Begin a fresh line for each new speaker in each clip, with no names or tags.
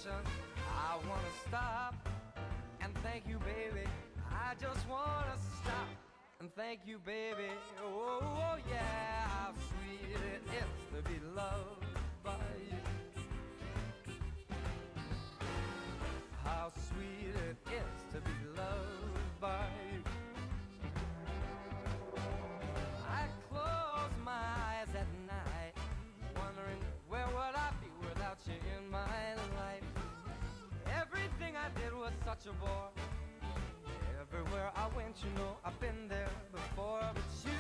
celebration. I wanna stop and thank you, baby. I just wanna stop and thank you, baby. Oh, oh yeah, how sweet it is to be loved by you. How sweet it is to be loved by you. I close my eyes at night, wondering where would I be without you in my life. Everything I did was such a bore. Everywhere I went, you know, I've been there before. But you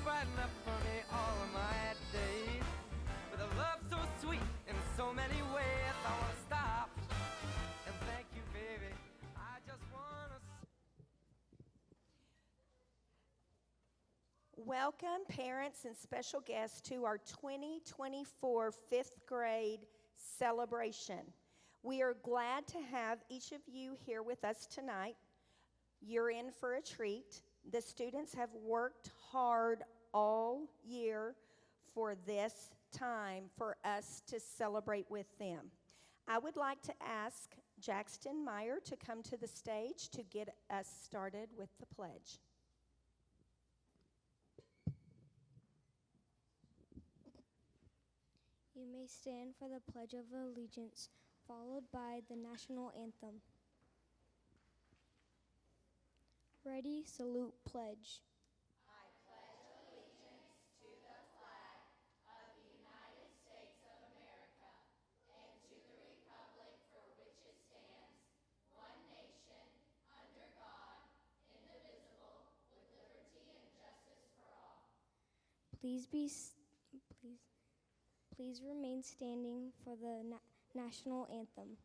brighten up for me all of my days with a love so sweet in so many ways. I wanna stop and thank you, baby. I just wanna.
Welcome, parents and special guests, to our 2024 fifth grade celebration. We are glad to have each of you here with us tonight. You're in for a treat. The students have worked hard all year for this time for us to celebrate with them. I would like to ask Jackson Meyer to come to the stage to get us started with the pledge.
You may stand for the Pledge of Allegiance, followed by the national anthem. Ready, salute, pledge.
I pledge allegiance to the flag of the United States of America and to the republic for which it stands, one nation, under God, indivisible, with liberty and justice for all.
Please remain standing for the national anthem.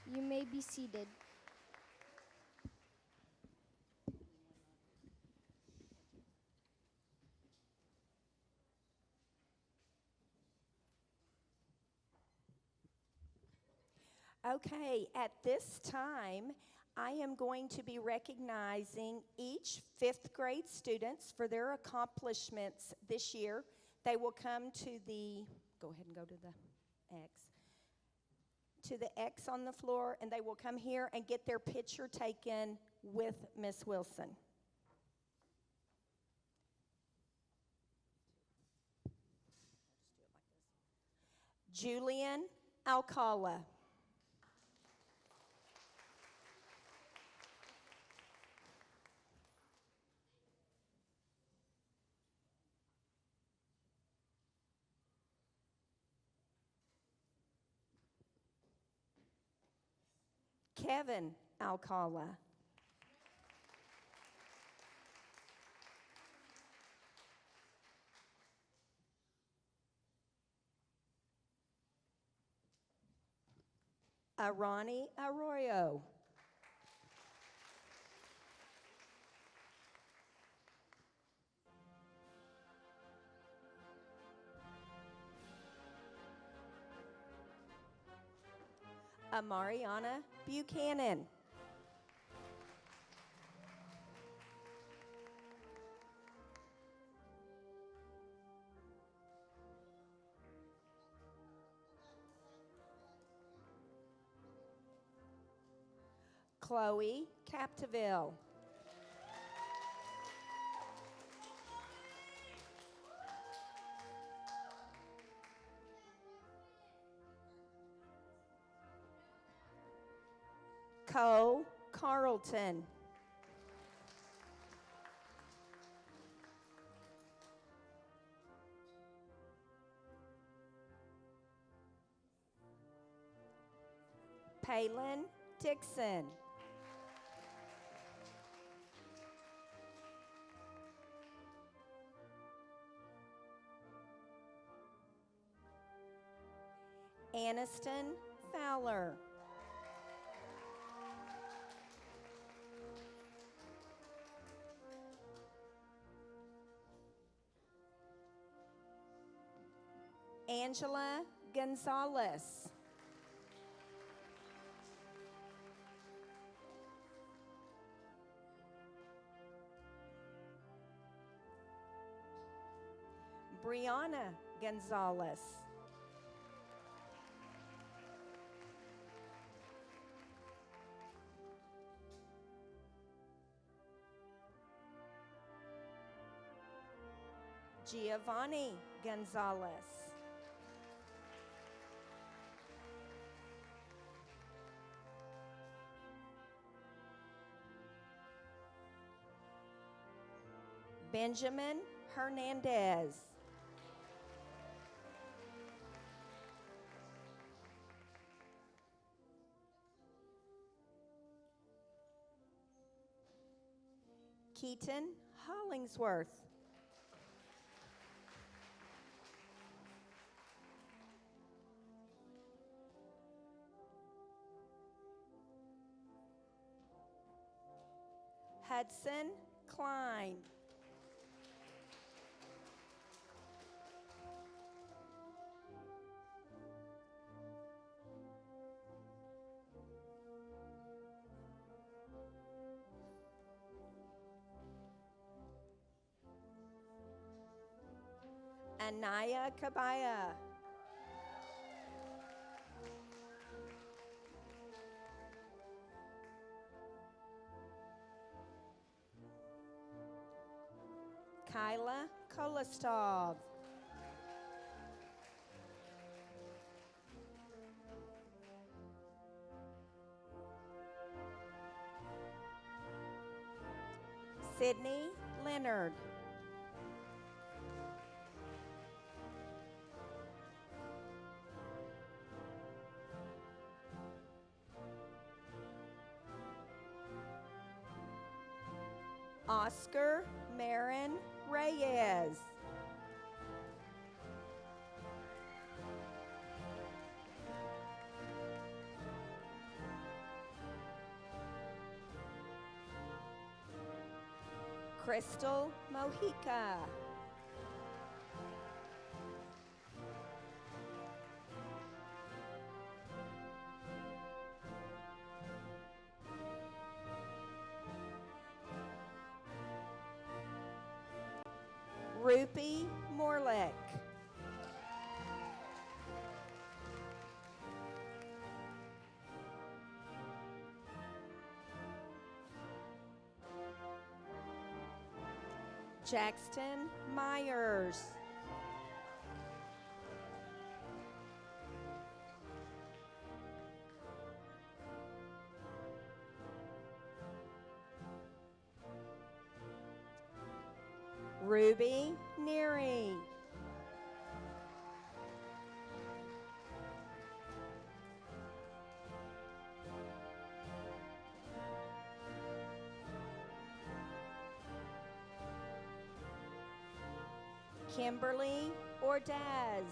You may be seated.
Okay, at this time, I am going to be recognizing each fifth grade students for their accomplishments this year. They will come to the, go ahead and go to the X, to the X on the floor, and they will come here and get their picture taken with Miss Wilson. Julian Alcala. Kevin Alcala. Arani Arroyo. Amariana Buchanan. Chloe Capdeville. Cole Carlton. Palin Dixon. Aniston Fowler. Angela Gonzalez. Brianna Gonzalez. Giovanni Gonzalez. Benjamin Hernandez. Keaton Hollingsworth. Hudson Klein. Anaya Kabaya. Kyla Kolostov. Sydney Leonard. Oscar Marin Reyes. Crystal Mojica. Rupi Morlick. Jackson Myers. Ruby Neary. Kimberly Ordaz.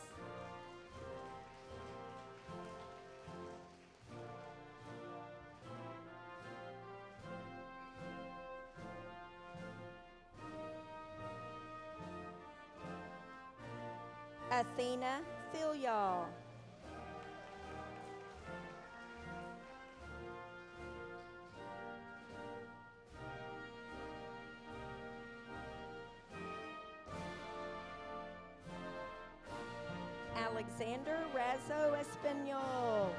Athena Filial. Alexander Razo Espanol.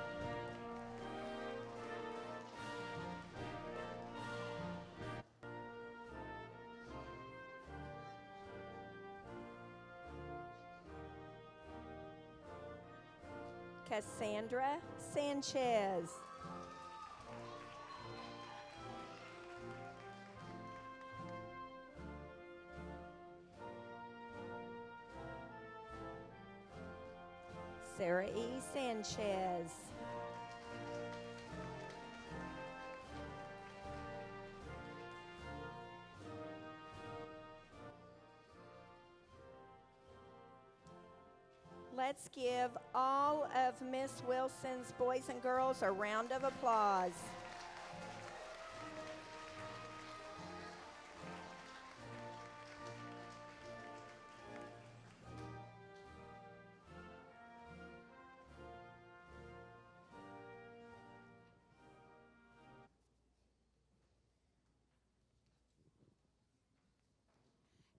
Cassandra Sanchez. Sarah E. Sanchez. Let's give all of Miss Wilson's boys and girls a round of applause.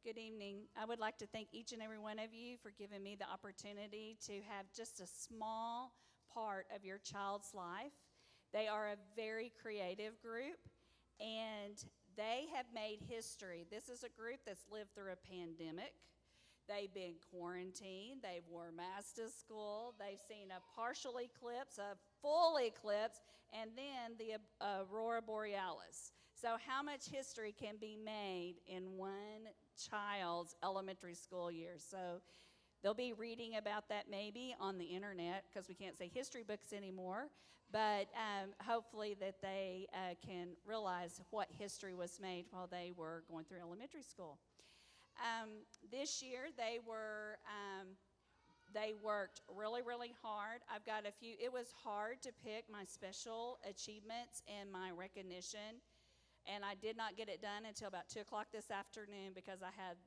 Good evening. I would like to thank each and every one of you for giving me the opportunity to have just a small part of your child's life. They are a very creative group, and they have made history. This is a group that's lived through a pandemic. They've been quarantined. They've worn masks to school. They've seen a partial eclipse, a full eclipse, and then the aurora borealis. So how much history can be made in one child's elementary school year? So they'll be reading about that maybe on the internet, because we can't say history books anymore, but hopefully that they can realize what history was made while they were going through elementary school. This year they worked really, really hard. I've got a few. It was hard to pick my special achievements and my recognition, and I did not get it done until about 2 o'clock this afternoon because I had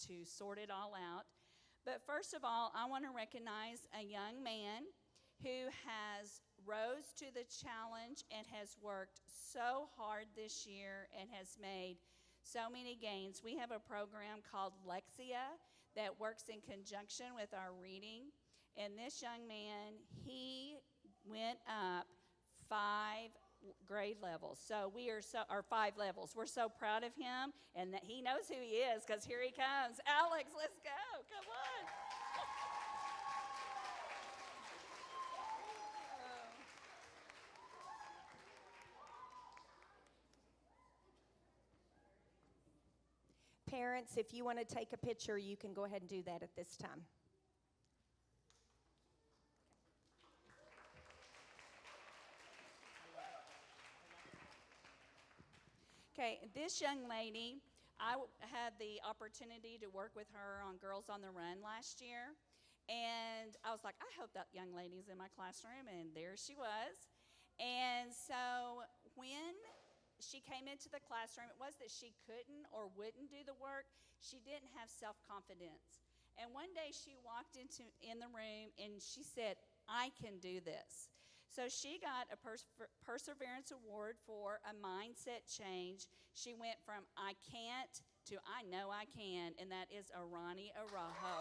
to sort it all out. But first of all, I want to recognize a young man who has rose to the challenge and has worked so hard this year and has made so many gains. We have a program called Lexia that works in conjunction with our reading. And this young man, he went up 5 grade levels. So we are or 5 levels. We're so proud of him, and that he knows who he is, because here he comes. Alex, let's go. Come on.
Parents, if you want to take a picture, you can go ahead and do that at this time.
Okay, this young lady, I had the opportunity to work with her on Girls on the Run last year, and I was like, I hope that young lady's in my classroom, and there she was. And so when she came into the classroom, it was that she couldn't or wouldn't do the work. She didn't have self-confidence. And one day she walked in the room and she said, I can do this. So she got a Perseverance Award for a mindset change. She went from I can't to I know I can, and that is Arani Arajo.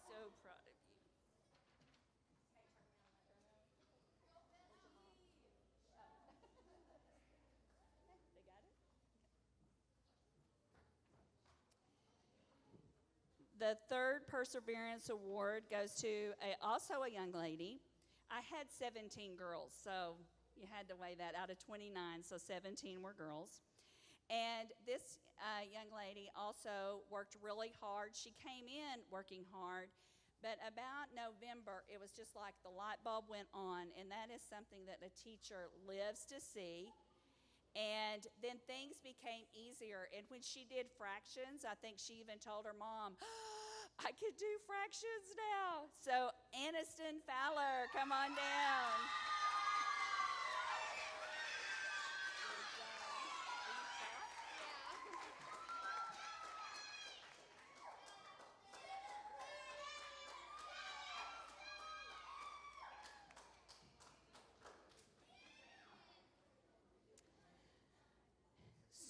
So proud of you. They got it? The third Perseverance Award goes to also a young lady. I had 17 girls, so you had to weigh that out of 29, so 17 were girls. And this young lady also worked really hard. She came in working hard, but about November, it was just like the light bulb went on, and that is something that a teacher lives to see. And then things became easier. And when she did fractions, I think she even told her mom, I could do fractions now. So Aniston Fowler, come on down.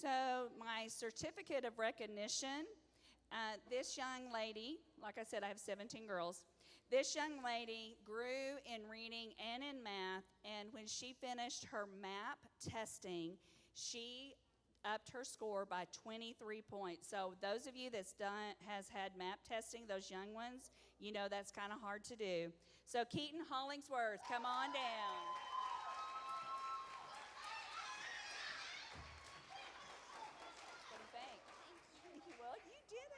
So my certificate of recognition, this young lady, like I said, I have 17 girls. This young lady grew in reading and in math, and when she finished her MAP testing, She upped her score by 23 points. So those of you has had map testing, those young ones, you know that's kind of hard to do. So Keaton Hollingsworth, come on down. What do you think? Thank you. Well, you did it.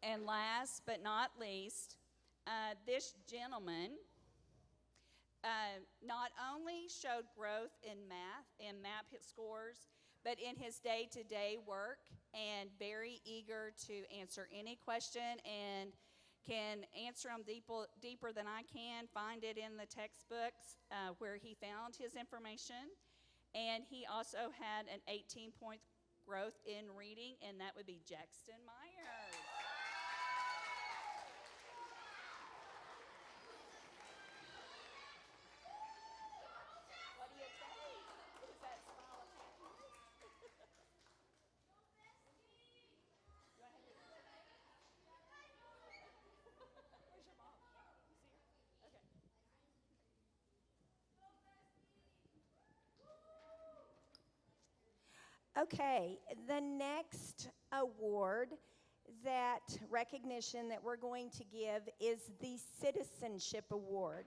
And last but not least, this gentleman not only showed growth in math and map scores, but in his day-to-day work, and very eager to answer any question and can answer them deeper than I can, find it in the textbooks where he found his information. And he also had an 18-point growth in reading, and that would be Jackson Myers. What do you think? Is that smile of happiness? You want to have your Where's your mom? You see her? Okay.
Okay, the next award, that recognition that we're going to give, is the Citizenship Award.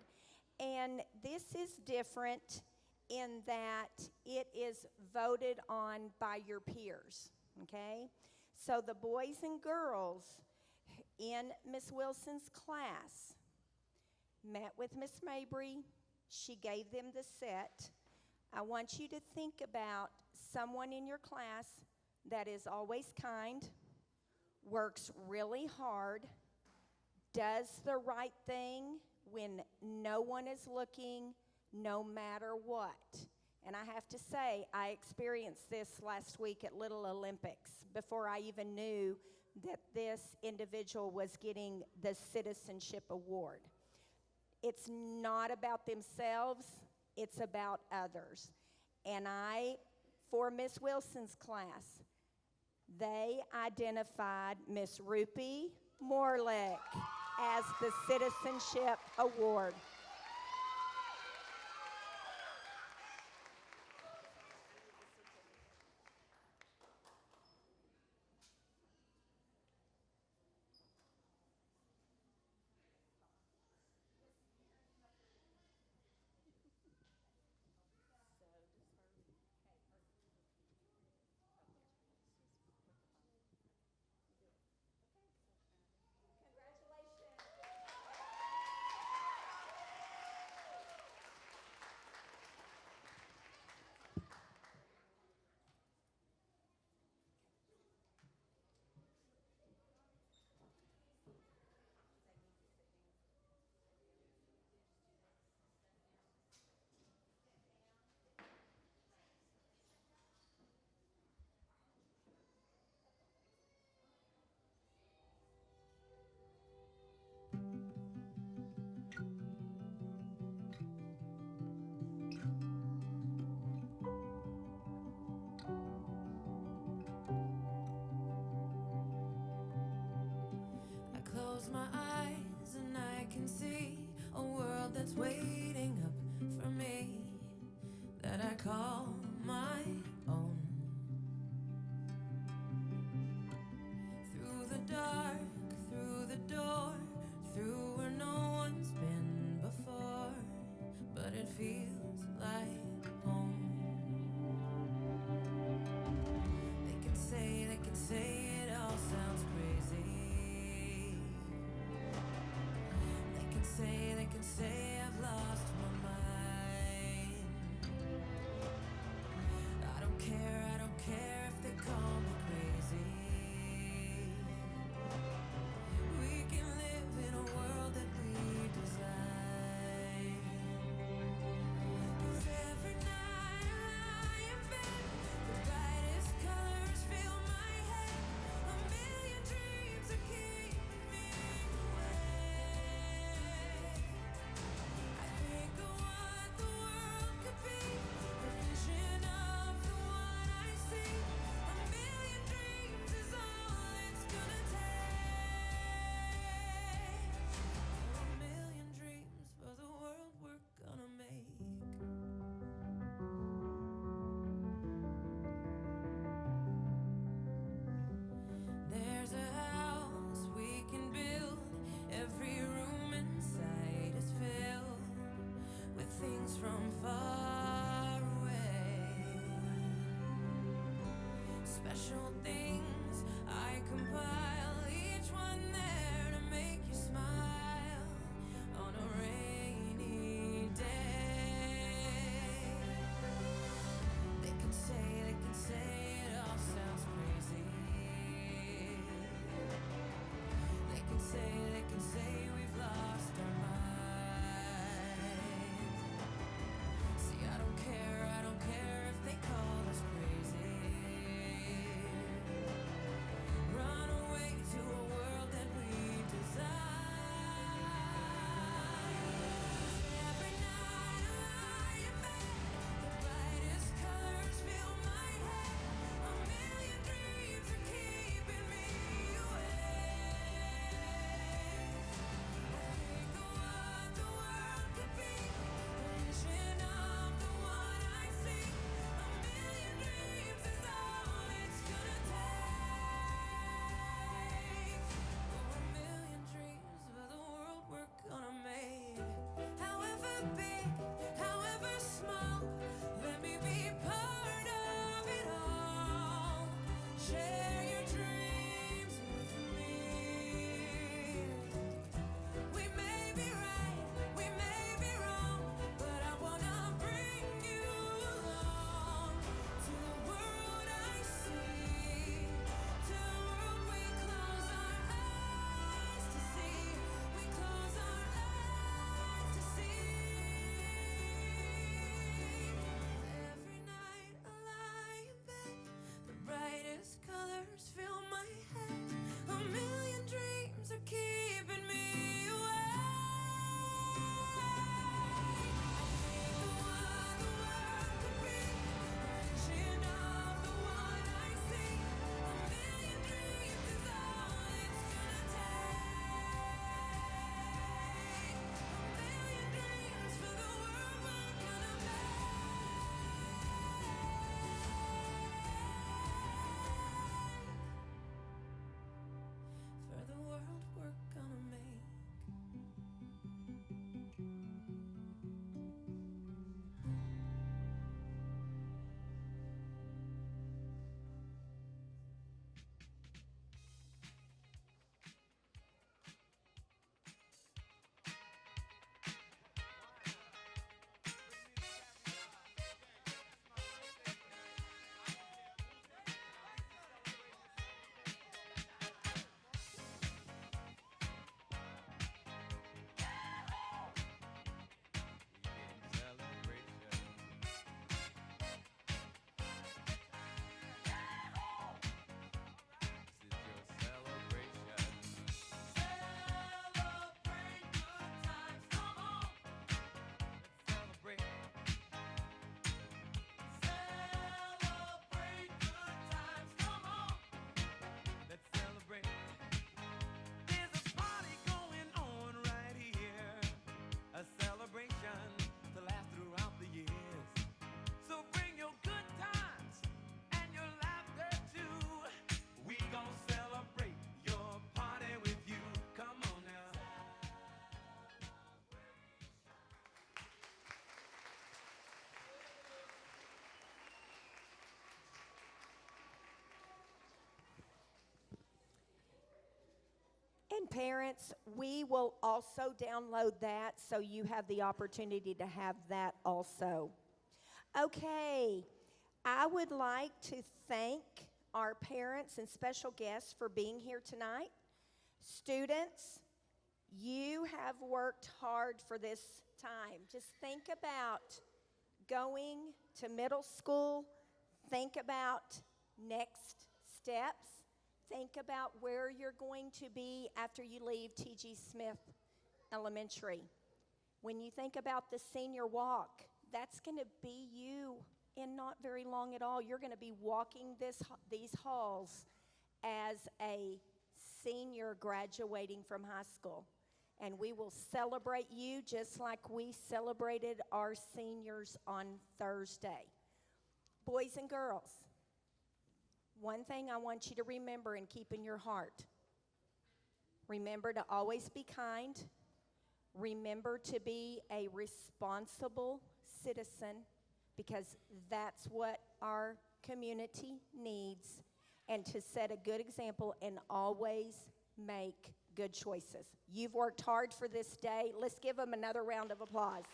And this is different in that it is voted on by your peers, okay? So the boys and girls in Miss Wilson's class met with Miss Mabry. She gave them the set. I want you to think about someone in your class that is always kind, works really hard, does the right thing when no one is looking, no matter what. And I have to say, I experienced this last week at Little Olympics before I even knew that this individual was getting the Citizenship Award. It's not about themselves, it's about others. And for Miss Wilson's class, they identified Miss Rupi Morlick as the Citizenship Award.
Close my eyes and I can see a world that's waiting up for me, that I call my own. Through the dark, through the door, through where no one's been before, but it feels like home. They can say it all sounds crazy. They can say I've lost my mind. I don't care if they call me crazy. We can live in a world that we design. 'Cause from far away. Special things I compile, each one there to make you smile on a rainy day. They can say it all sounds crazy. They can say we've lost our minds. See, I don't care if they call us crazy. Run away to a world that we desire. Every night I lie in bed, the brightest colors fill my head. A million dreams are keeping me awake. I think of what the world could be, a vision of the one I see. A million dreams is all it's gonna take. Oh, a million dreams for the world we're gonna make. However big, however small, let me be part of it all. Share your dreams with me. We may be right, we may be wrong, but I wanna bring you along to the world I see, to the world we close our eyes to see, we close our eyes to see. Every night I lie in bed, the brightest colors fill my head. A million dreams are keeping me awake. I think of what the world could be, a vision of the one I see. A million dreams is all it's gonna take. A million dreams for the world we're gonna make. For the world we're gonna make.
And parents, we will also download that so you have the opportunity to have that also. Okay, I would like to thank our parents and special guests for being here tonight. Students, you have worked hard for this time. Just think about going to middle school. Think about next steps. Think about where you're going to be after you leave T.G. Smith Elementary. When you think about the senior walk, that's going to be you in not very long at all. You're going to be walking these halls as a senior graduating from high school. And we will celebrate you just like we celebrated our seniors on Thursday. Boys and girls, one thing I want you to remember and keep in your heart. Remember to always be kind. Remember to be a responsible citizen, because that's what our community needs, and to set a good example and always make good choices. You've worked hard for this day. Let's give them another round of applause.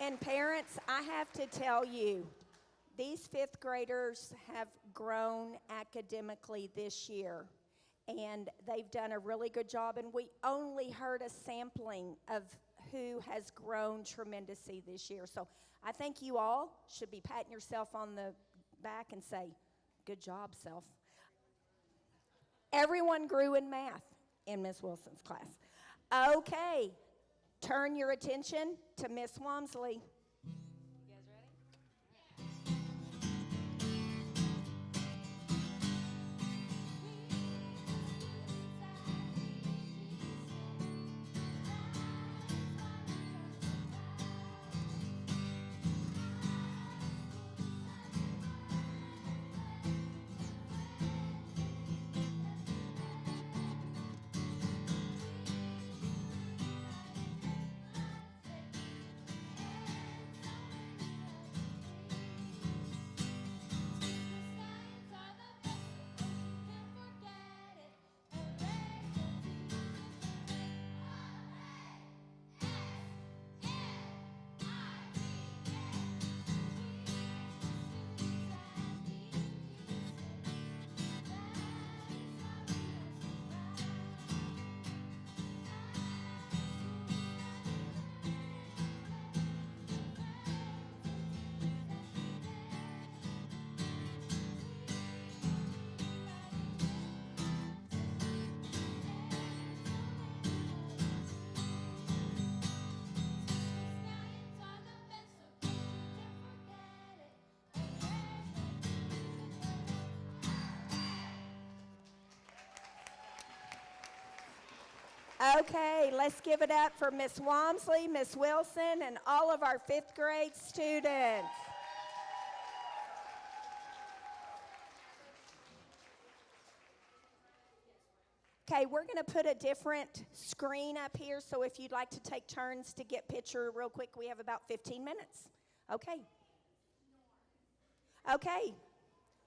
And parents, I have to tell you, these fifth graders have grown academically this year, and they've done a really good job, and we only heard a sampling of who has grown tremendously this year. So I think you all should be patting yourself on the back and say, good job, self. Everyone grew in math in Miss Wilson's class. Okay, turn your attention to Miss Walmsley.
You guys ready?
Okay, let's give it up for Miss Walmsley, Miss Wilson, and all of our fifth grade students. Okay, we're going to put a different screen up here, so if you'd like to take turns to get picture real quick, we have about 15 minutes. Okay. Okay,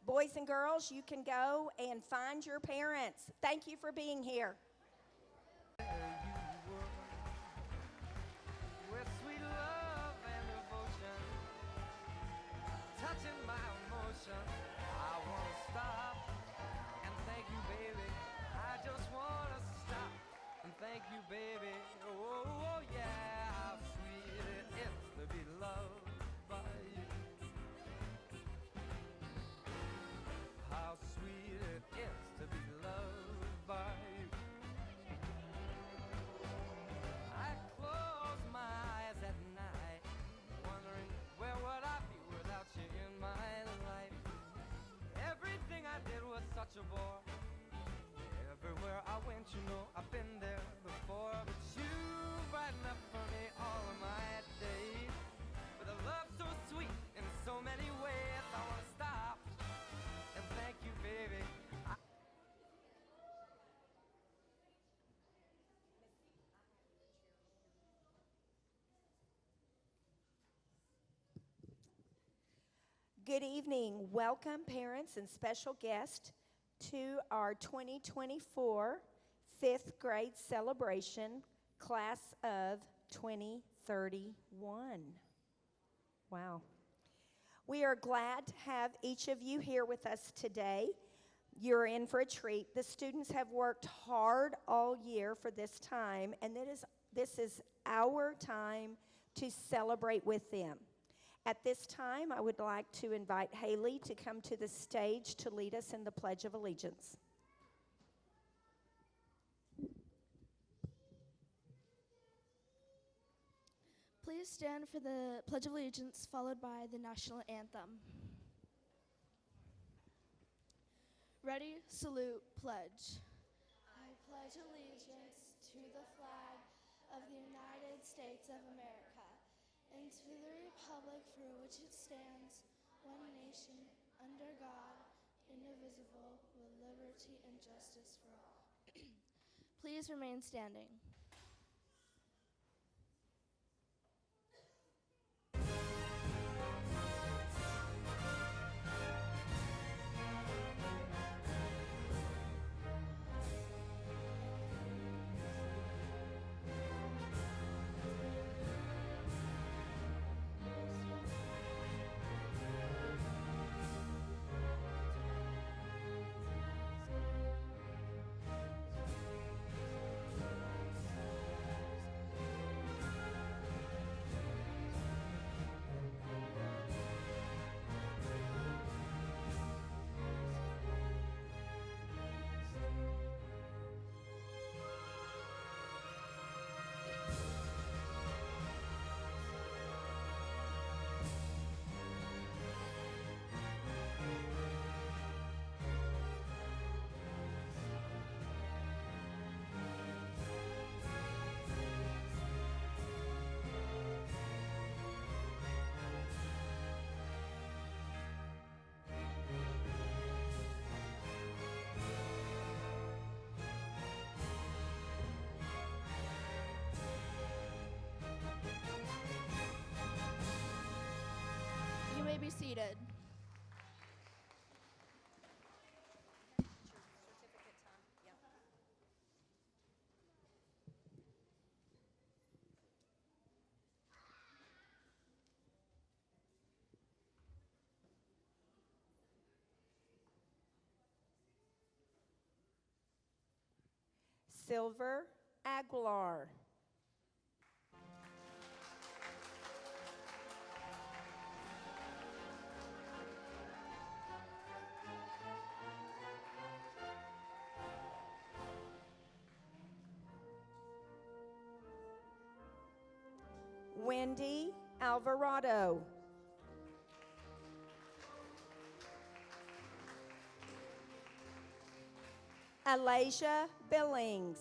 boys and girls, you can go and find your parents. Thank you for being here.
With sweet love and devotion, touching my emotion, I wanna stop and thank you, baby. I just wanna stop and thank you, baby. Oh, oh yeah, how sweet it is to be loved by you. How sweet it is to be loved by you. I close my eyes at night, wondering where would I be without you in my life. Everything I did was such a bore. Everywhere I went, you know I've been there before. But you brighten up for me all of my days. With a love so sweet in so many ways, I wanna stop and thank you, baby.
Good evening. Welcome, parents and special guests, to our 2024 fifth grade celebration, class of 2031. Wow. We are glad to have each of you here with us today. You're in for a treat. The students have worked hard all year for this time, and this is our time to celebrate with them. At this time, I would like to invite Haley to come to the stage to lead us in the Pledge of Allegiance.
Please stand for the Pledge of Allegiance, followed by the National Anthem. Ready, salute, pledge. I pledge allegiance to the flag of the United States of America and to the republic for which it stands, one nation, under God, indivisible, with liberty and justice for all. Please remain standing. completed.
Silver Aguilar. Wendy Alvarado. Alasia Billings.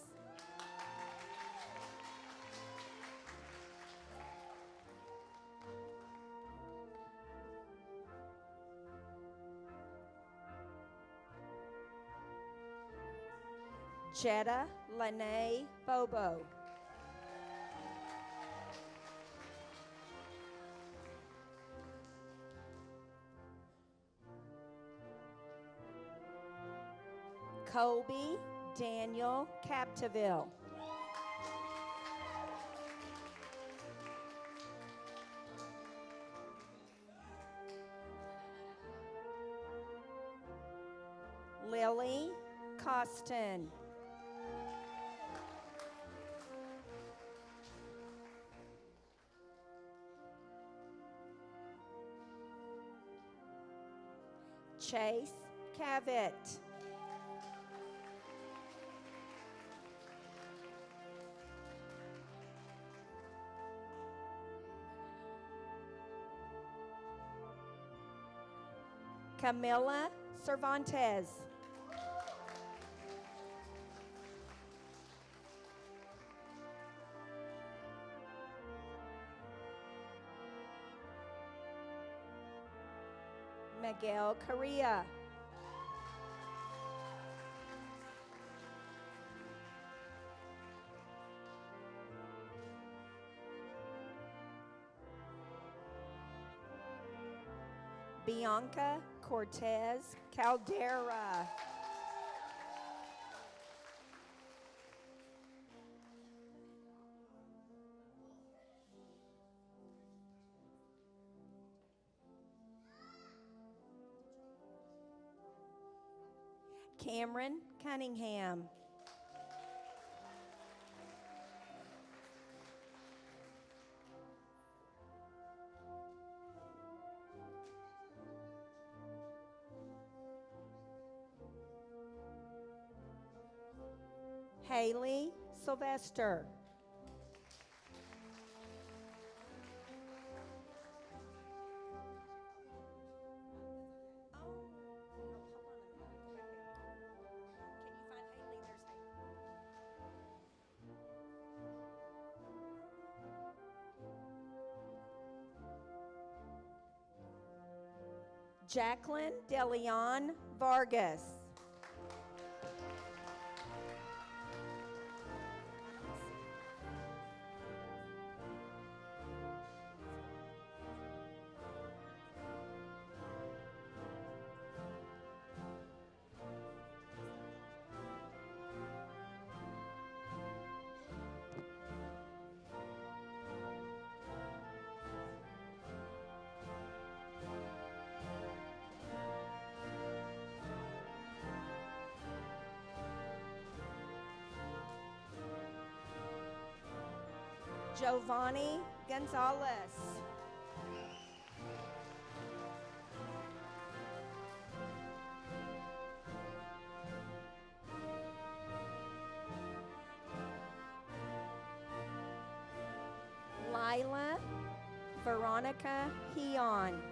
Jetta Lene Bobo. Colby Daniel Capdeville. Lily Costin. Chase Cavett. Camila Cervantes. Miguel Correa. Bianca Cortez Caldera. Cameron Cunningham. Haley Sylvester. Jacqueline DeLeon Vargas. Giovanni Gonzalez. Lila Veronica Heon.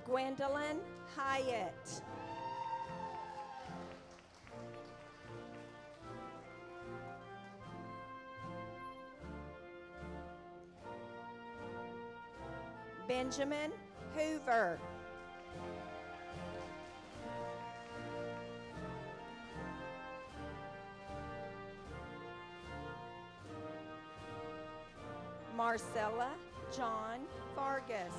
Gwendolyn Hyatt. Benjamin Hoover. Marcella John Vargas.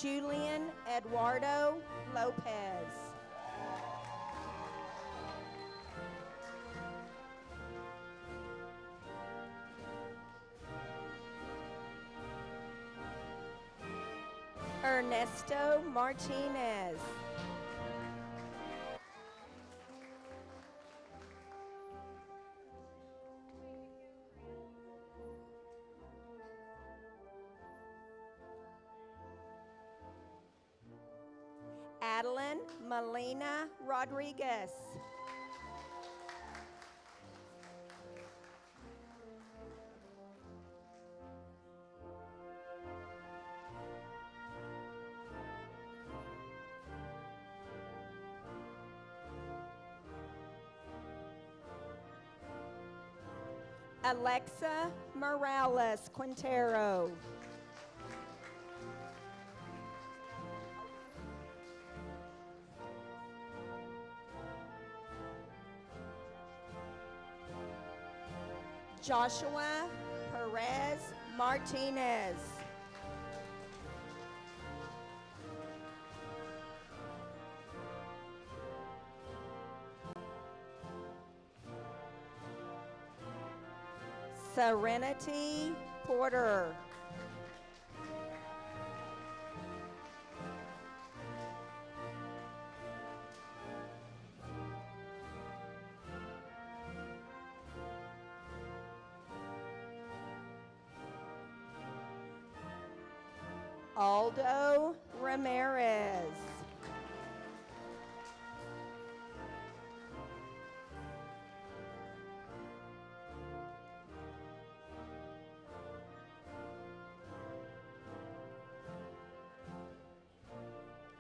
Julian Eduardo Lopez. Ernesto Martinez. Adeline Melina Rodriguez. Alexa Morales Quintero. Joshua Perez Martinez. Serenity Porter. Aldo Ramirez.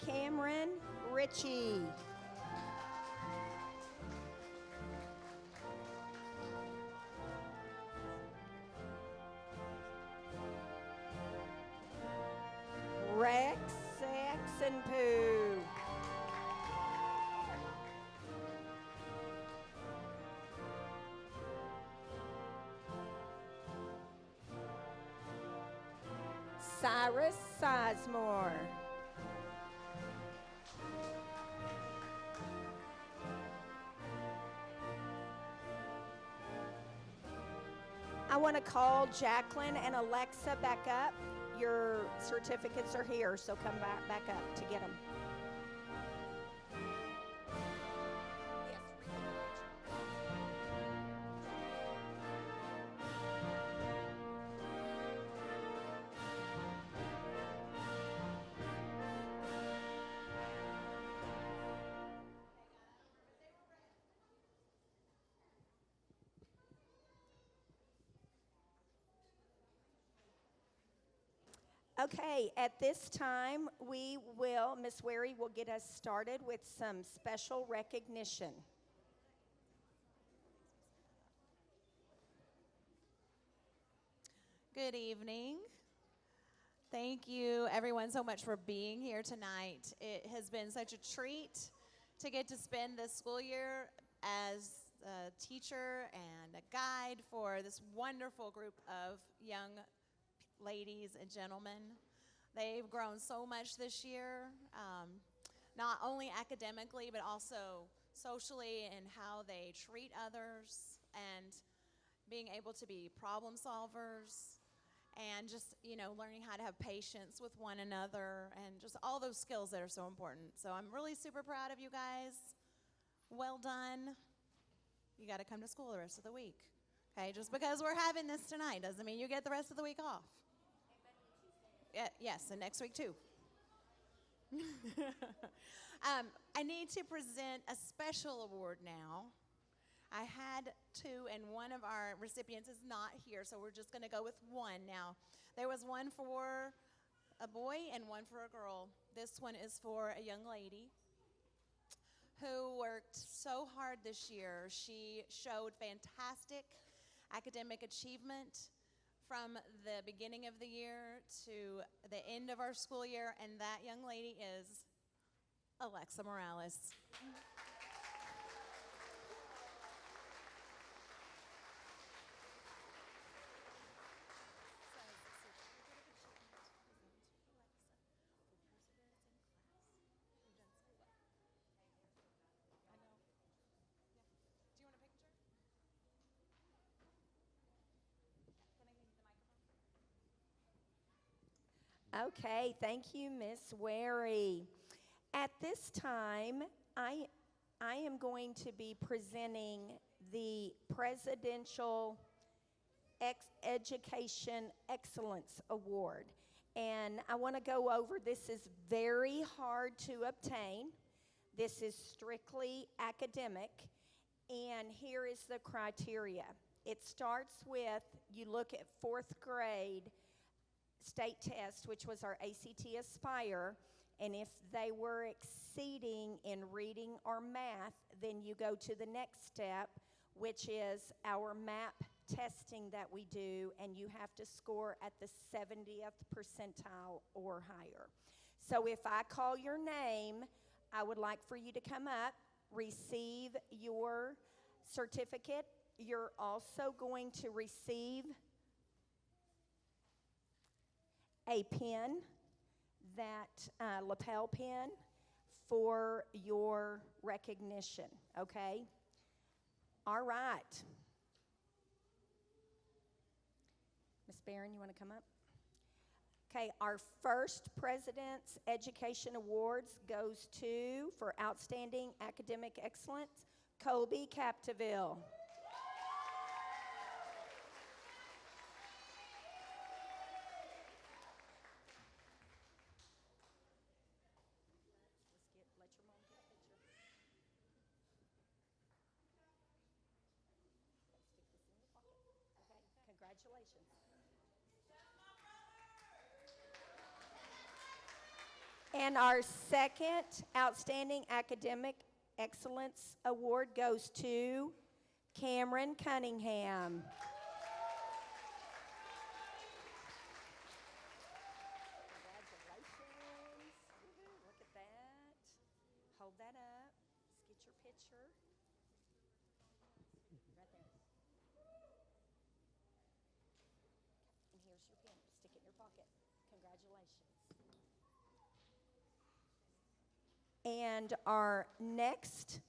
Cameron Ritchie. Rex Saxonpoo. Cyrus Sizemore. I want to call Jacqueline and Alexa back up. Your certificates are here, so come back up to get them. Okay, at this time, Miss Wharry will get us started with some special recognition.
Good evening. Thank you, everyone, so much for being here tonight. It has been such a treat to get to spend this school year as a teacher and a guide for this wonderful group of young ladies and gentlemen. They've grown so much this year, not only academically, but also socially in how they treat others and being able to be problem solvers and just, learning how to have patience with one another and just all those skills that are so important. So I'm really super proud of you guys. Well done. You got to come to school the rest of the week. Okay, just because we're having this tonight doesn't mean you get the rest of the week off. Yes, and next week too. I need to present a special award now. I had two, and one of our recipients is not here, so we're just going to go with one now. There was one for a boy and one for a girl. This one is for a young lady who worked so hard this year. She showed fantastic academic achievement from the beginning of the year to the end of our school year, and that young lady is Alexa Morales.
Okay, thank you, Miss Wharry. At this time, I am going to be presenting the Presidential Education Excellence Award. And I want to go over, this is very hard to obtain. This is strictly academic. And here is the criteria. It starts with, you look at 4th grade state test, which was our ACT Aspire, and if they were exceeding in reading or math, then you go to the next step, which is our MAP testing that we do, and you have to score at the 70th percentile or higher. So if I call your name, I would like for you to come up, receive your certificate. You're also going to receive a pin, that lapel pin, for your recognition, okay? All right. Miss Barron, you want to come up? Okay, our first President's Education Awards goes to, for Outstanding Academic Excellence, Colby Capdeville. Congratulations. And our second Outstanding Academic Excellence Award goes to Cameron Cunningham. Congratulations. Woo-hoo, look at that. Hold that up. Let's get your picture. Right there. And here's your pen. Stick it in your pocket. Congratulations. And our next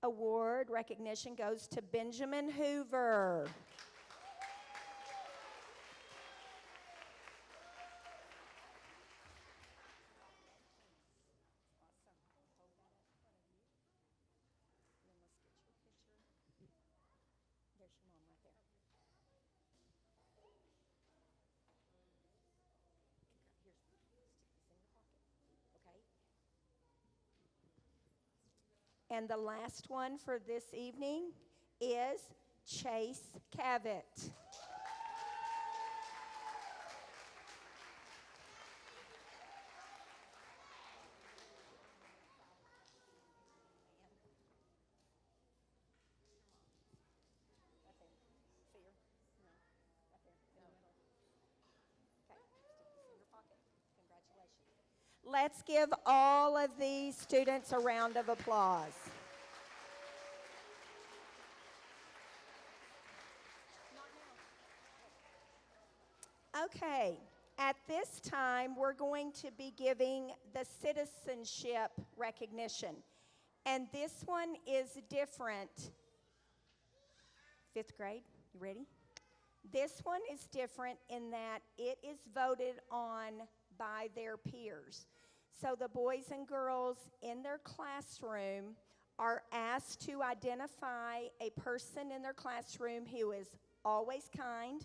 award recognition goes to Benjamin Hoover. And the last one for this evening is Chase Cavett. Let's give all of these students a round of applause. Okay, at this time, we're going to be giving the citizenship recognition. And this one is different. 5th grade, you ready? This one is different in that it is voted on by their peers. So the boys and girls in their classroom are asked to identify a person in their classroom who is always kind,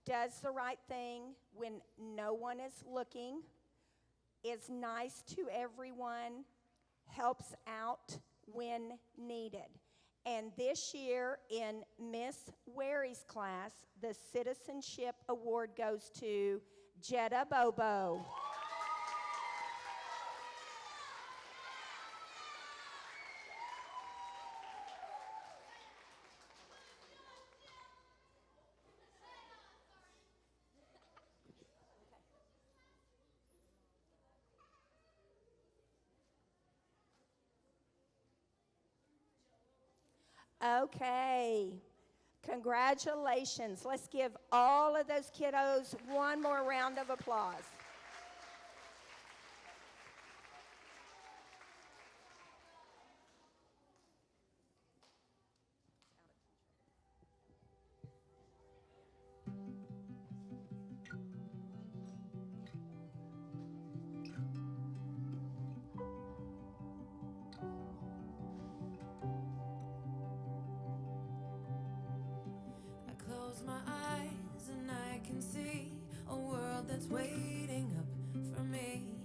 does the right thing when no one is looking, is nice to everyone, helps out when needed. And this year in Miss Wharry's class, the Citizenship Award goes to Jetta Bobo. Okay. Congratulations. Let's give all of those kiddos one more round of applause.
I close my eyes and I can see a world that's waiting up for me,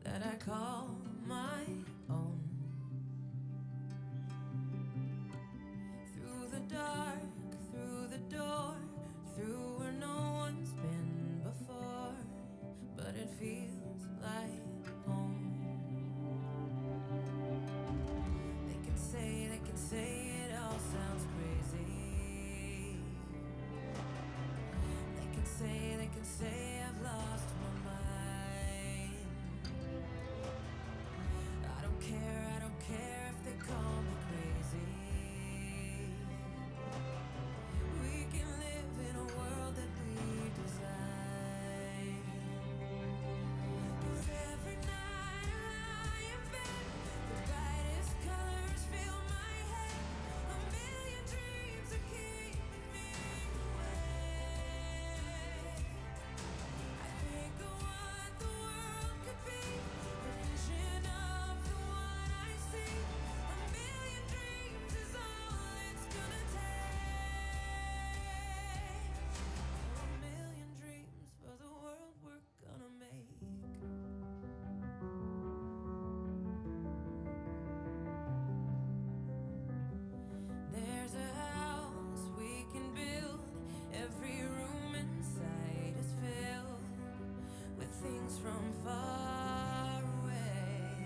that I call my own. Through the dark, through the door, through where no one's been before, but it feels like home. They can say it all sounds crazy. They can say I've lost my mind. I don't care if they call me crazy. We can live in a world that we design. 'Cause every night I lie in bed, the brightest colors fill my head. A million dreams are keeping me awake. I think of what the world could be, a vision of the one I see. A million dreams is all it's gonna take. A million dreams for the world we're gonna make. There's a house we can build. Every room inside is filled with things from far away.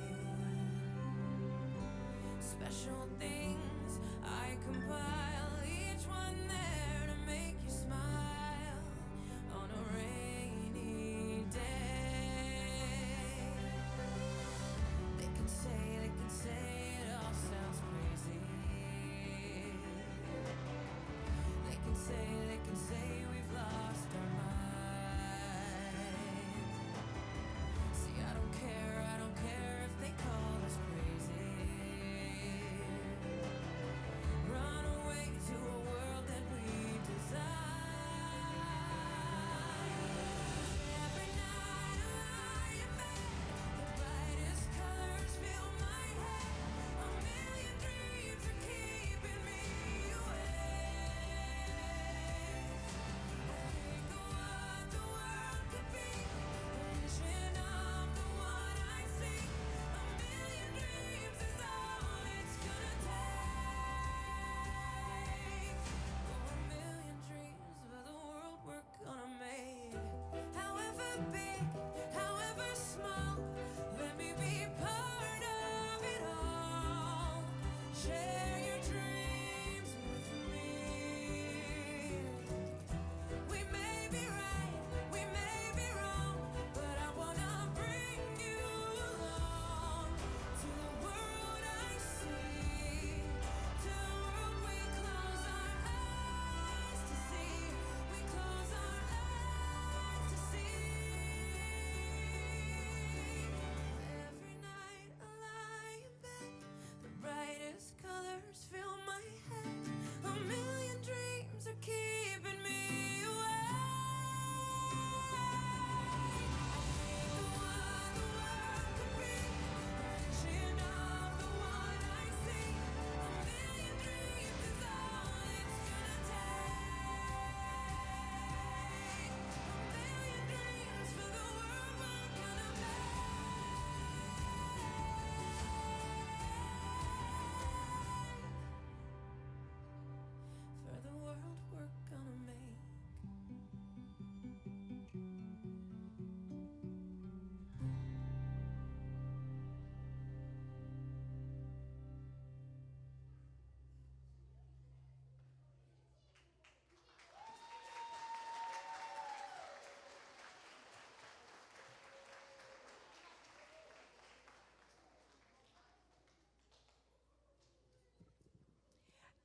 Special things I compile, each one there to make you smile on a rainy day. They can say it all sounds crazy. They can say we've lost our minds. See, I don't care if they call us crazy. Run away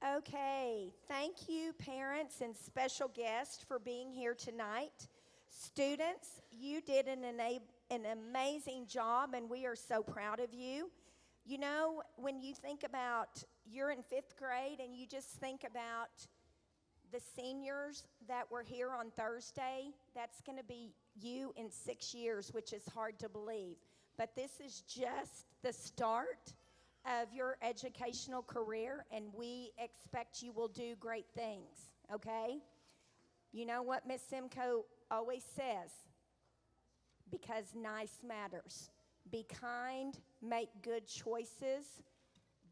Okay, thank you, parents and special guests, for being here tonight. Students, you did an amazing job, and we are so proud of you. You know, when you think about you're in fifth grade and you just think about the seniors that were here on Thursday, that's going to be you in 6 years, which is hard to believe. But this is just the start of your educational career, and we expect you will do great things, okay? You know what Miss Simcoe always says? Because nice matters. Be kind, make good choices,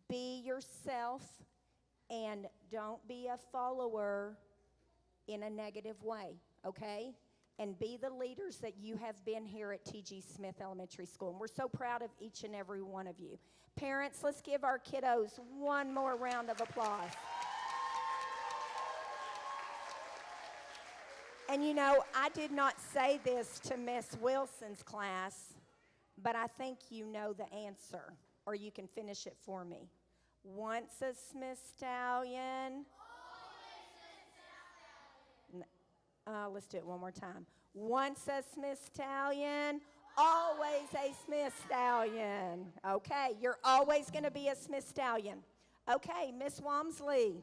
be yourself, and don't be a follower in a negative way, okay? And be the leaders that you have been here at T.G. Smith Elementary School. And we're so proud of each and every one of you. Parents, let's give our kiddos one more round of applause. And you know, I did not say this to Miss Wilson's class, but I think you know the answer, or you can finish it for me. Once a Smith Stallion. Let's do it one more time. Once a Smith Stallion, always a Smith Stallion. Okay, you're always going to be a Smith Stallion. Okay, Miss Walmsley.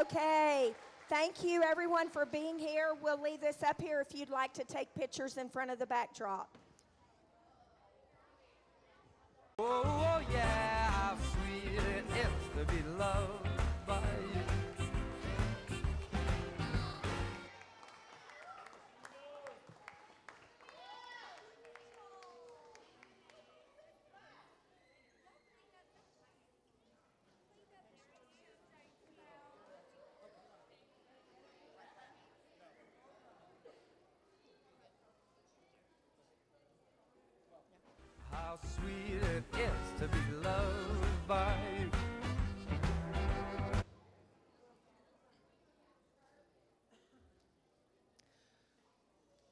Okay, thank you everyone for being here. We'll leave this up here if you'd like to take pictures in front of the backdrop.
Oh, oh, yeah, how sweet it is to be loved by you. How sweet it is to be loved by you.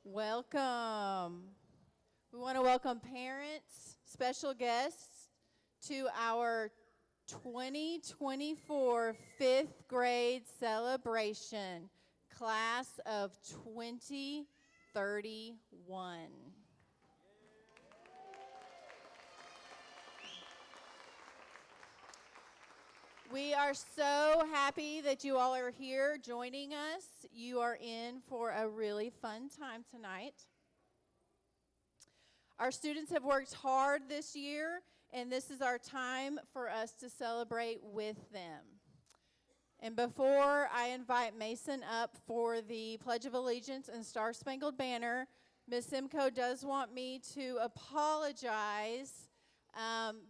Welcome. We want to welcome parents, special guests to our 2024 fifth grade celebration, class of 2031. We are so happy that you all are here joining us. You are in for a really fun time tonight. Our students have worked hard this year, and this is our time for us to celebrate with them. And before I invite Mason up for the Pledge of Allegiance and Star Spangled Banner, Ms. Simcoe does want me to apologize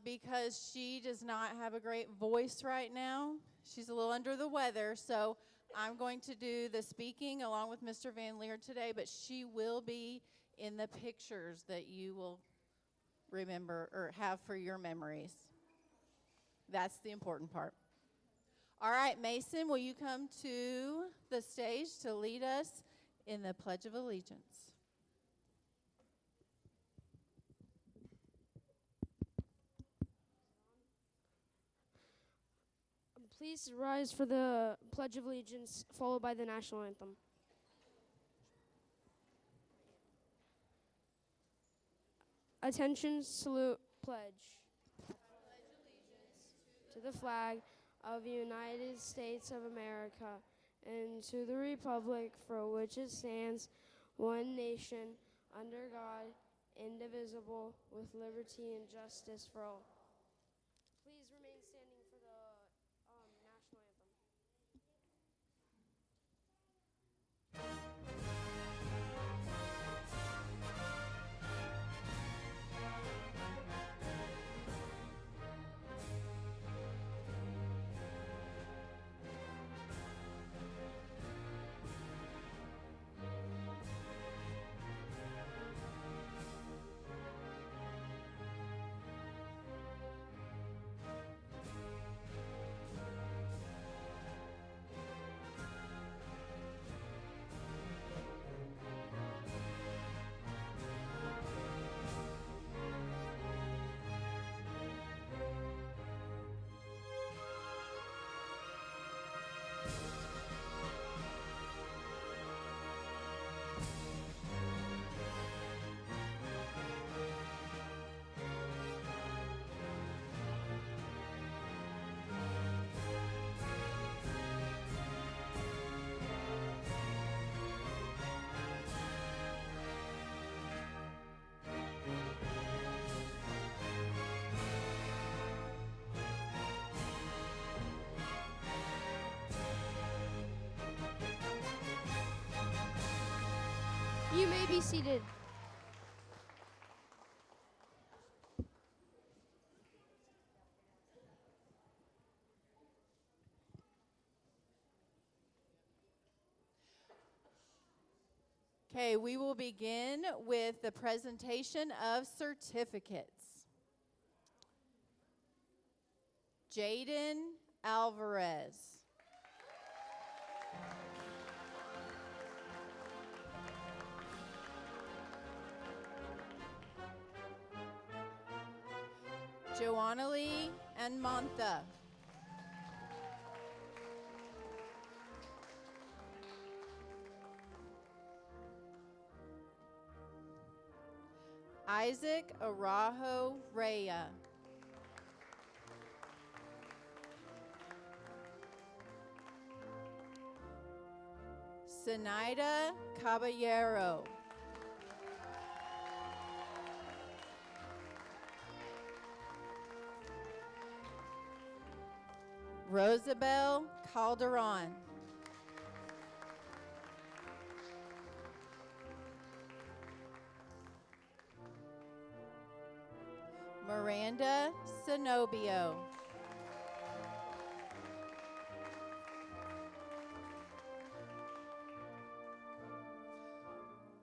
because she does not have a great voice right now. She's a little under the weather, so I'm going to do the speaking along with Mr. Van Lear today, but she will be in the pictures that you will remember or have for your memories. That's the important part.
All right, Mason, will you come to the stage to lead us in the Pledge of Allegiance?
Please rise for the Pledge of Allegiance, followed by the national anthem. Attention, salute, pledge. To the flag of the United States of America and to the republic for which it stands, one nation, under God, indivisible, with liberty and justice for all. Please remain standing for the national anthem. You may be seated.
Okay, we will begin with the presentation of certificates. Jaden Alvarez. Joanna Lee and Mantha. Isaac Arajo Raya. Sinaida Caballero. Rosabel Calderon. Miranda Zenobio.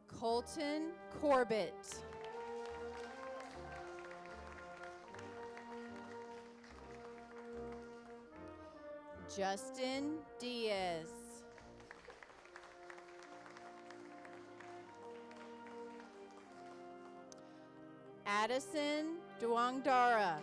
Colton Corbett. Justin Diaz. Addison Duangdara.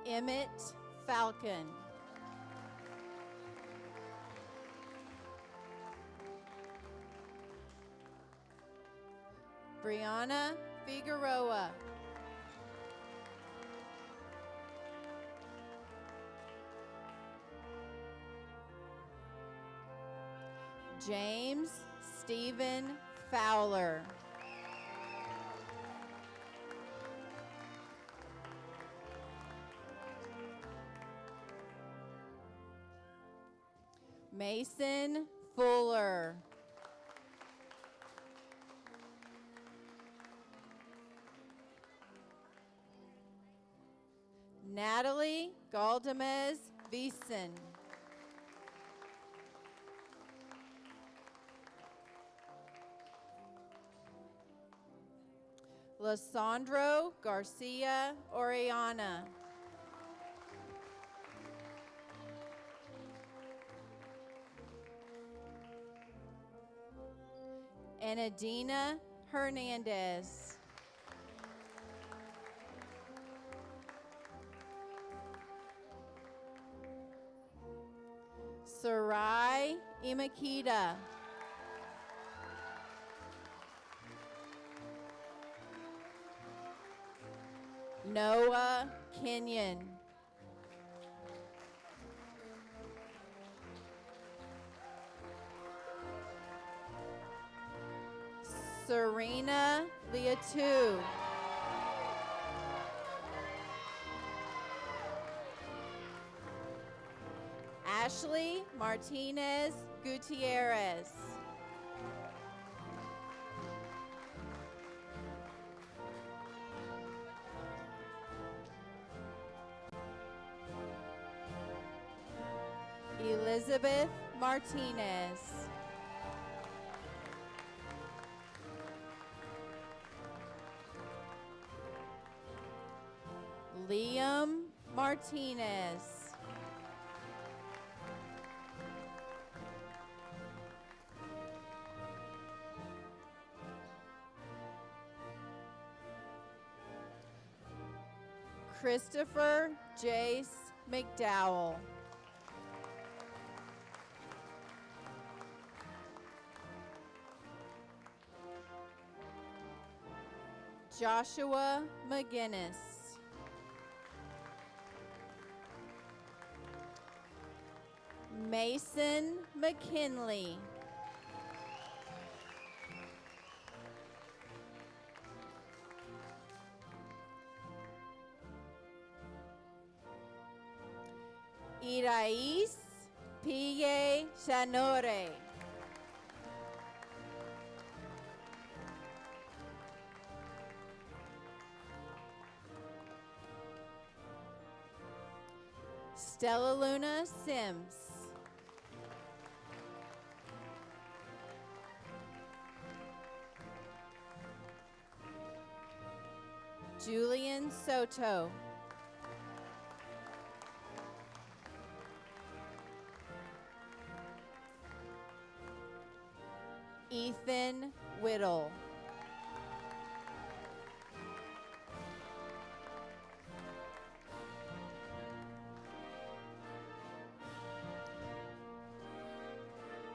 Emmett Falcon. Brianna Figueroa. James Stephen Fowler. Mason Fuller. Natalie Galdamez Beeson. Lysandro Garcia Oriana. Anadina Hernandez. Sarai Imakita. Noah Kenyon. Serena Liatu. Ashley Martinez Gutierrez. Elizabeth Martinez. Liam Martinez. Christopher Jace McDowell. Joshua McGinnis. Mason McKinley. Irais Pille Chanore. Stella Luna Sims. Julian Soto. Ethan Whittle.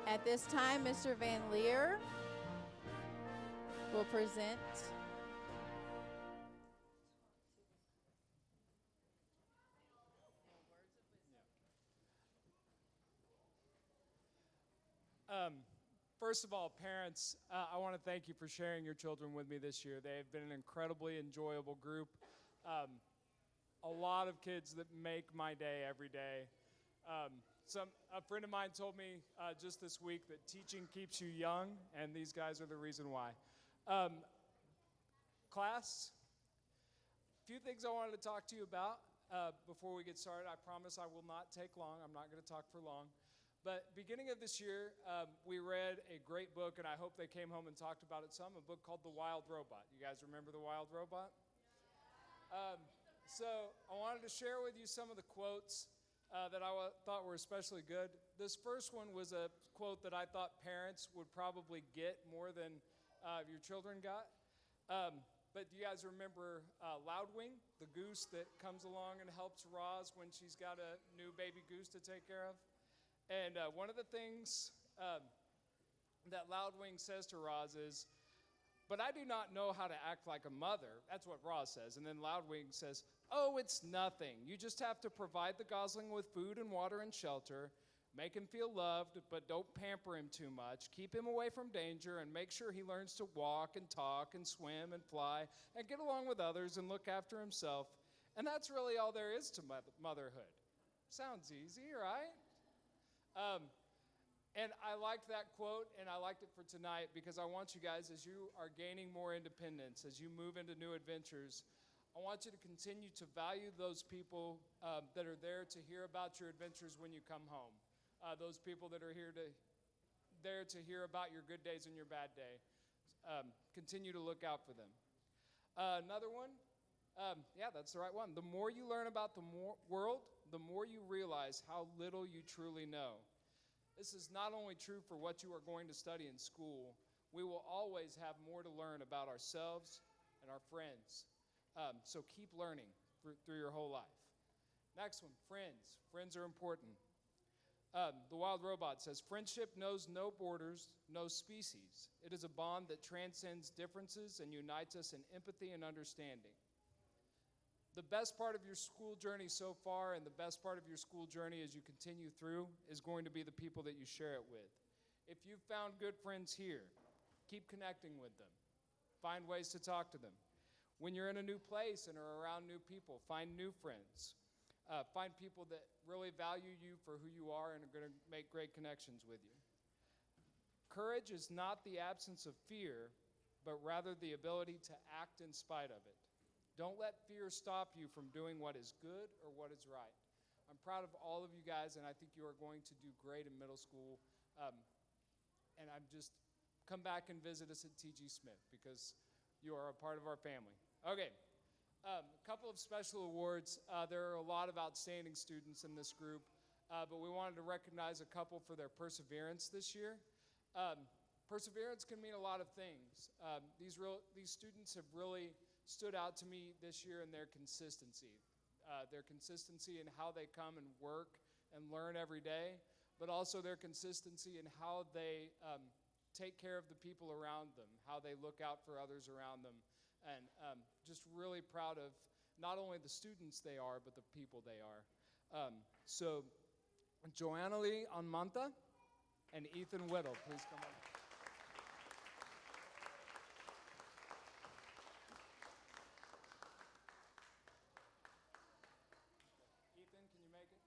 At this time, Mr. Van Lear will present.
First of all, parents, I want to thank you for sharing your children with me this year. They have been an incredibly enjoyable group. A lot of kids that make my day every day. A friend of mine told me just this week that teaching keeps you young, and these guys are the reason why. Class, a few things I wanted to talk to you about before we get started. I promise I will not take long. I'm not going to talk for long. But beginning of this year, we read a great book, and I hope they came home and talked about it some, a book called The Wild Robot. You guys remember The Wild Robot? So I wanted to share with you some of the quotes that I thought were especially good. This first one was a quote that I thought parents would probably get more than your children got. But do you guys remember Loudwing, the goose that comes along and helps Roz when she's got a new baby goose to take care of? And one of the things that Loudwing says to Roz is, "But I do not know how to act like a mother." That's what Roz says. And then Loudwing says, "Oh, it's nothing. You just have to provide the gosling with food and water and shelter, make him feel loved, but don't pamper him too much. Keep him away from danger and make sure he learns to walk and talk and swim and fly and get along with others and look after himself." And that's really all there is to motherhood. Sounds easy, right? And I liked that quote, and I liked it for tonight because I want you guys, as you are gaining more independence, as you move into new adventures, I want you to continue to value those people that are there to hear about your adventures when you come home. Those people that are there to hear about your good days and your bad day. Continue to look out for them. Another one, yeah, that's the right one. The more you learn about the world, the more you realize how little you truly know. This is not only true for what you are going to study in school, we will always have more to learn about ourselves and our friends. So keep learning through your whole life. Next one, friends. Friends are important. The Wild Robot says, friendship knows no borders, no species. It is a bond that transcends differences and unites us in empathy and understanding. The best part of your school journey so far and the best part of your school journey as you continue through is going to be the people that you share it with. If you've found good friends here, keep connecting with them. Find ways to talk to them. When you're in a new place and are around new people, find new friends. Find people that really value you for who you are and are going to make great connections with you. Courage is not the absence of fear, but rather the ability to act in spite of it. Don't let fear stop you from doing what is good or what is right. I'm proud of all of you guys, and I think you are going to do great in middle school. And I'm just, come back and visit us at T.G. Smith because you are a part of our family. Okay. A couple of special awards. There are a lot of outstanding students in this group, but we wanted to recognize a couple for their perseverance this year. Perseverance can mean a lot of things. These students have really stood out to me this year in their consistency in how they come and work and learn every day, but also their consistency in how they take care of the people around them, how they look out for others around them. And just really proud of not only the students they are, but the people they are. So Joanna Lee Onmanta and Ethan Whittle, please come on. Ethan, can you make it?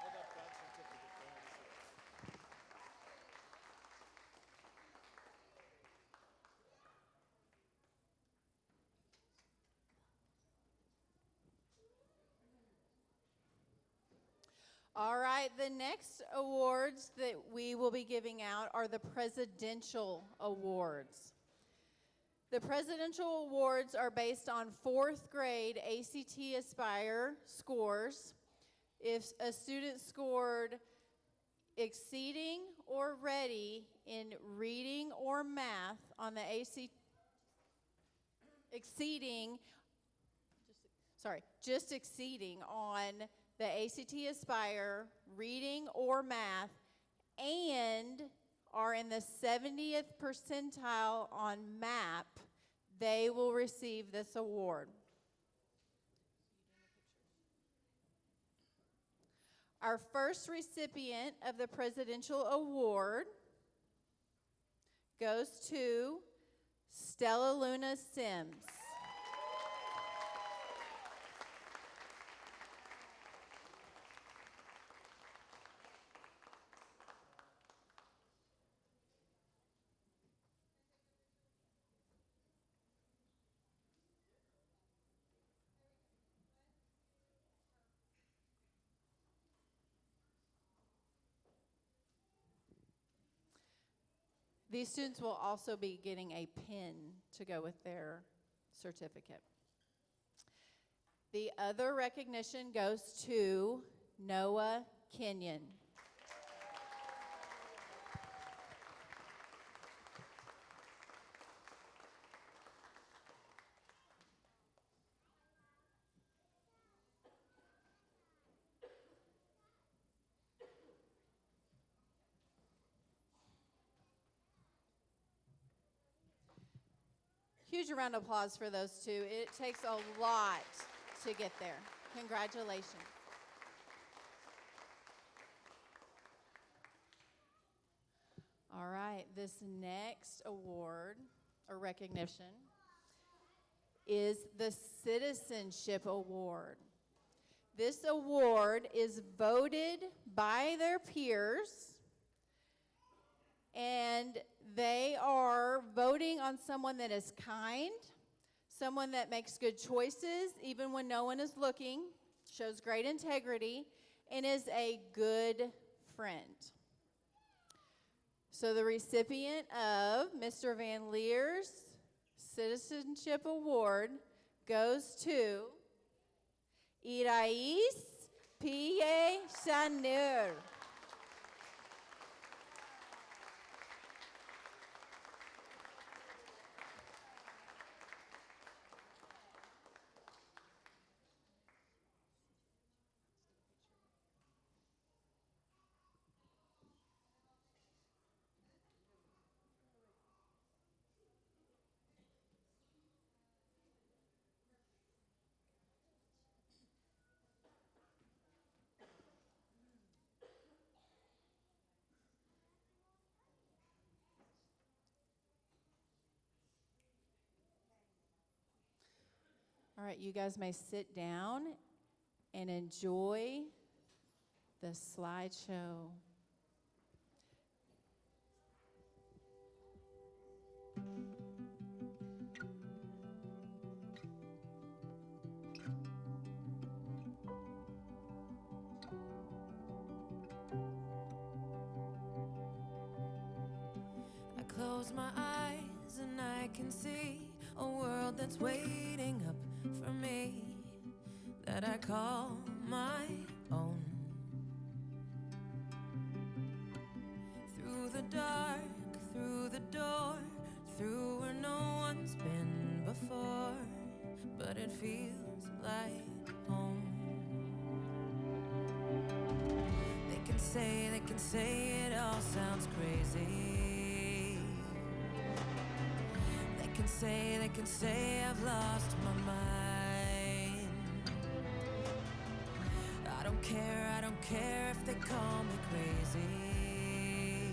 Hold up that certificate for him.
All right, the next awards that we will be giving out are the Presidential Awards. The Presidential Awards are based on 4th grade ACT Aspire scores. If a student scored exceeding or ready in reading or math on the just exceeding on the ACT Aspire reading or math and are in the 70th percentile on MAP, they will receive this award. Our first recipient of the Presidential Award goes to Stella Luna Sims. These students will also be getting a pin to go with their certificate. The other recognition goes to Noah Kenyon. Huge round of applause for those two. It takes a lot to get there. Congratulations. All right, this next award or recognition is the Citizenship Award. This award is voted by their peers, and they are voting on someone that is kind, someone that makes good choices even when no one is looking, shows great integrity, and is a good friend. So the recipient of Mr. Van Lear's Citizenship Award goes to Irais P.A. Chanur. All right, you guys may sit down and enjoy the slideshow.
I close my eyes and I can see a world that's waiting up for me, that I call my own. Through the dark, through the door, through where no one's been before, but it feels like home. They can say it all sounds crazy. They can say I've lost my mind. I don't care if they call me crazy.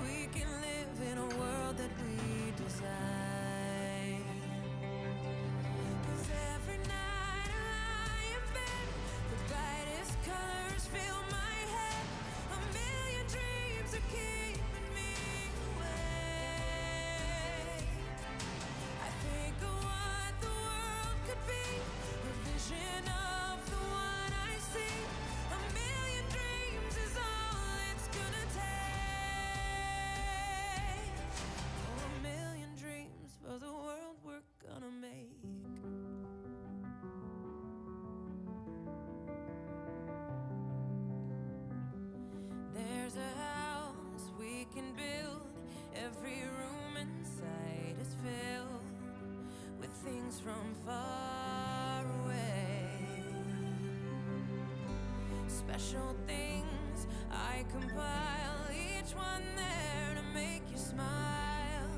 We can live in a world that we design. 'Cause every night I lie in bed, the brightest colors fill my head. A million dreams are keeping me awake. I think of what the world could be, a vision of the one I see. A million dreams is all it's gonna take. Oh, a million dreams for the world we're gonna make. There's a house we can build. Every room inside is filled with things from far away. Special things I compile, each one there to make you smile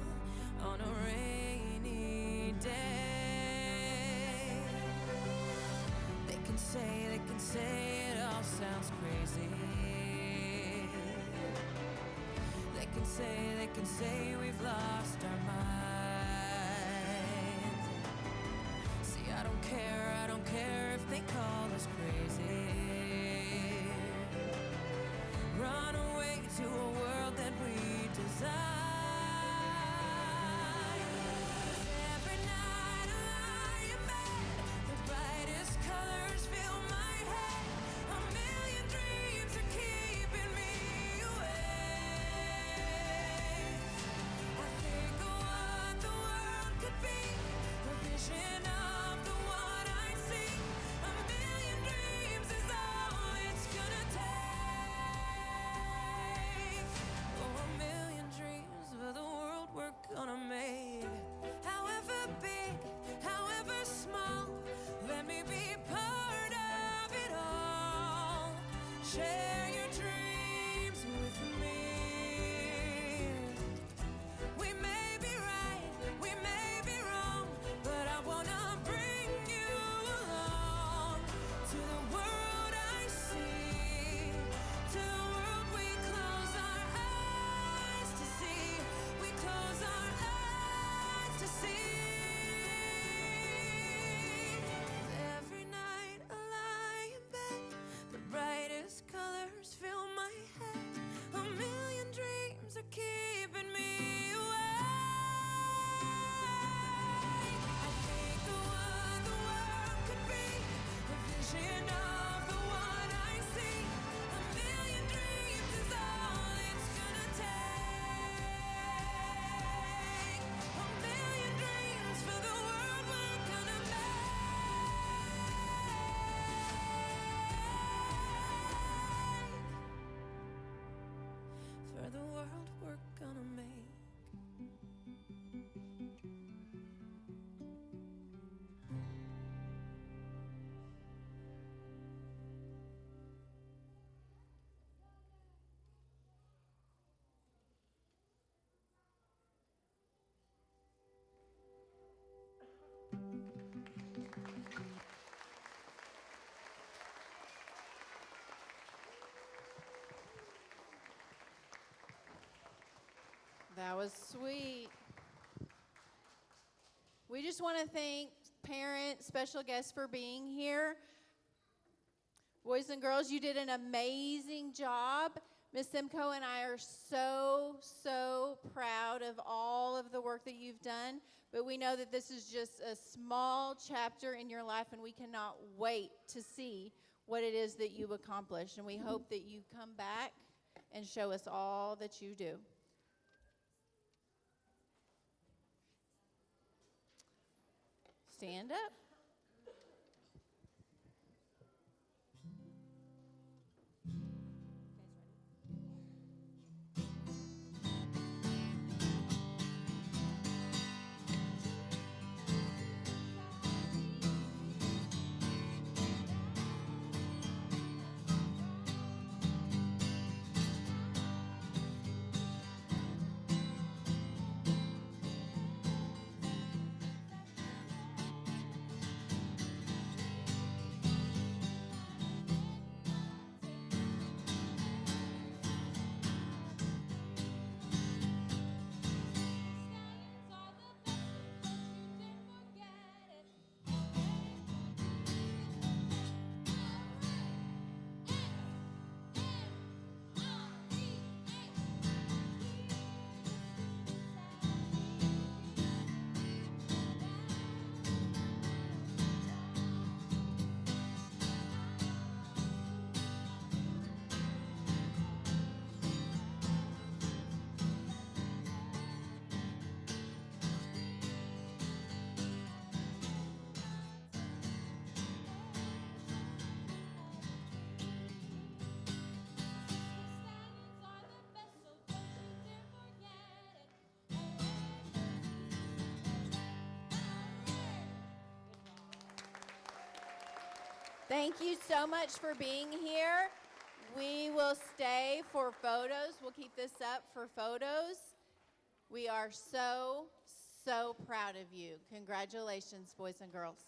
on a rainy day. They can say it all sounds crazy. They can say we've lost our minds. See, I don't care if they call us crazy. Run away to a world that we design. 'Cause every night I lie in bed, the brightest colors fill my head. A million dreams are keeping me awake. I think of what the world could be, a vision of the one I see. A million dreams is all it's gonna take. Oh, a million dreams for the world we're gonna make. However big, however small, let me be part of it all. Share your dreams with me. We may be right, we may be wrong, but I wanna bring you along to the world I see, to the world we close our eyes to see. We close our eyes to see. Every night I lie in bed, the brightest color
was sweet. We just want to thank parents, special guests for being here. Boys and girls, you did an amazing job. Miss Simcoe and I are so, so proud of all of the work that you've done. But we know that this is just a small chapter in your life, and we cannot wait to see what it is that you accomplish. And we hope that you come back and show us all that you do. Stand up. Thank you so much for being here. We will stay for photos. We'll keep this up for photos. We are so, so proud of you. Congratulations, boys and girls.